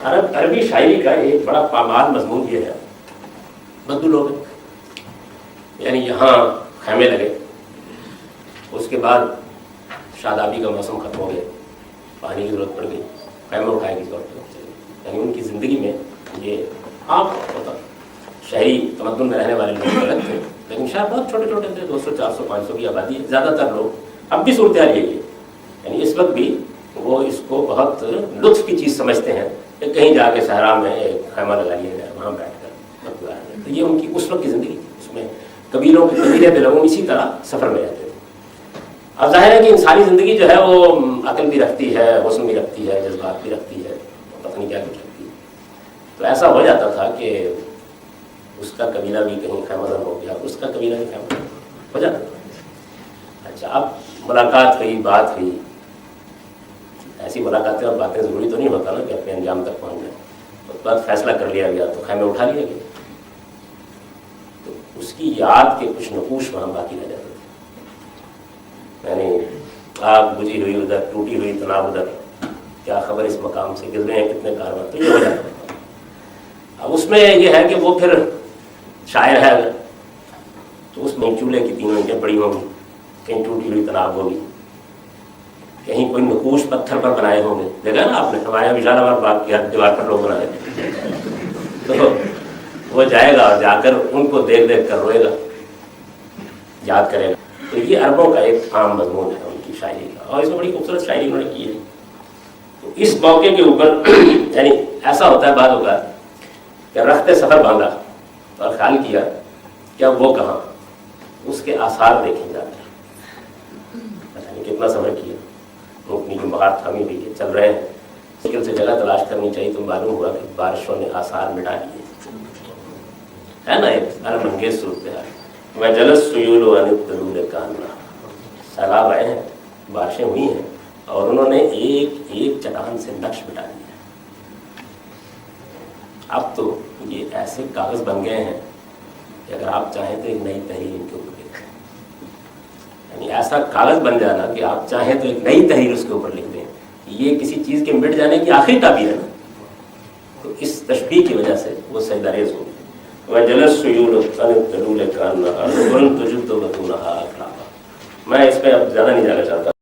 عربی شاعری کا ایک بڑا پامال مضمون یہ ہے، بدو لوگ یعنی یہاں خیمے لگے، اس کے بعد شادابی کا موسم ختم ہو گیا، پانی کی ضرورت پڑ گئی، خیمے اٹھائے کی ضرورت پڑ گئی، یعنی ان کی زندگی میں یہ عام ہوتا۔ شہری تمدن میں رہنے والے لوگ الگ تھے، لیکن شاید بہت چھوٹے چھوٹے تھے، 200 400 500 کی آبادی ہے، زیادہ تر لوگ اب بھی صورتحال یہی ہے، یعنی اس وقت بھی وہ اس کو بہت لطف کی چیز سمجھتے ہیں کہ کہیں جا کے صحرا میں ایک خیمہ لگا لیا جائے، وہاں بیٹھ کر وقت گزارا جائے۔ تو یہ ان کی اس وقت کی زندگی تھی، اس میں قبیلوں کے قبیلے کے لوگ اسی طرح سفر میں رہتے تھے۔ اب ظاہر ہے کہ انسانی زندگی جو ہے وہ عقل بھی رکھتی ہے، حسن بھی رکھتی ہے، جذبات بھی رکھتی ہے، پتہ نہیں کیا کچھ رکھتی ہے۔ تو ایسا ہو جاتا تھا کہ اس کا قبیلہ بھی کہیں خیمہ زن ہو گیا، اس کا قبیلہ بھی خیمہ زن ہو جاتا تھا۔ اچھا، اب ملاقات ہوئی، بات ہوئی، ایسی ملاقاتیں اور باتیں ضروری تو نہیں ہوتا نا کہ اپنے انجام تک پہنچ جائیں۔ اس کے بعد فیصلہ کر لیا گیا تو خیمے اٹھا لیا گیا، تو اس کی یاد کے کچھ نقوش وہاں باقی رہ جاتے تھے، یعنی آگ بجھی ہوئی ادھر، ٹوٹی ہوئی تناب ادھر، کیا خبر اس مقام سے، گزرے ہیں کتنے کارواں، تو یہ ہو جاتا تھا۔ اب اس میں یہ ہے کہ وہ پھر شاعر ہے تو اس میں چولہے کی 3 اینٹیں پڑی ہوں گی، کہیں ٹوٹی ہوئی تناب ہوگی، کہیں کوئی نقوش پتھر پر بنائے ہوں گے، دیکھا نا آپ نے ہمارے یہاں وشال آباد باغ کی دیوار پر لوگ بنائے، تو وہ جائے گا اور جا کر ان کو دیکھ دیکھ کر روئے گا، یاد کرے گا۔ تو یہ عربوں کا ایک عام مضمون ہے ان کی شاعری کا، اور اس میں بڑی خوبصورت شاعری انہوں نے کی ہے۔ تو اس موقع کے اوپر یعنی ایسا ہوتا ہے بعض اوقات کہ رخت سفر باندھا اور خیال کیا کیا وہ کہاں، اس کے آثار دیکھے جاتے ہیں، پتہ نہیں کتنا سفر کیا، اپنی جو بہار تھامی ہوئی ہے، چل رہے ہیں، مشکل سے جگہ تلاش کرنی چاہیے تو معلوم ہوا کہ بارشوں نے آثار مٹا دیے، ہے نا، ایک عالم انگیز صورتحال۔ میں جلس سیول و انتدول کاننا، سیلاب آئے ہیں، بارشیں ہوئی ہیں، اور انہوں نے ایک ایک چٹان سے نقش مٹا دیا۔ اب تو یہ ایسے کاغذ بن گئے ہیں کہ اگر آپ چاہیں تو ایک نئی تحریر ان کے اوپر لکھ دیں، یعنی ایسا کاغذ بن جانا کہ آپ چاہیں تو ایک نئی تحریر اس کے اوپر لکھ دیں۔ یہ کسی چیز کے مٹ جانے کی آخری تعبیر ہے نا، تو اس تشبیہ کی وجہ سے وہ سجدہ ریز ہو گئی۔ میں اس پہ اب زیادہ نہیں جانا چاہتا۔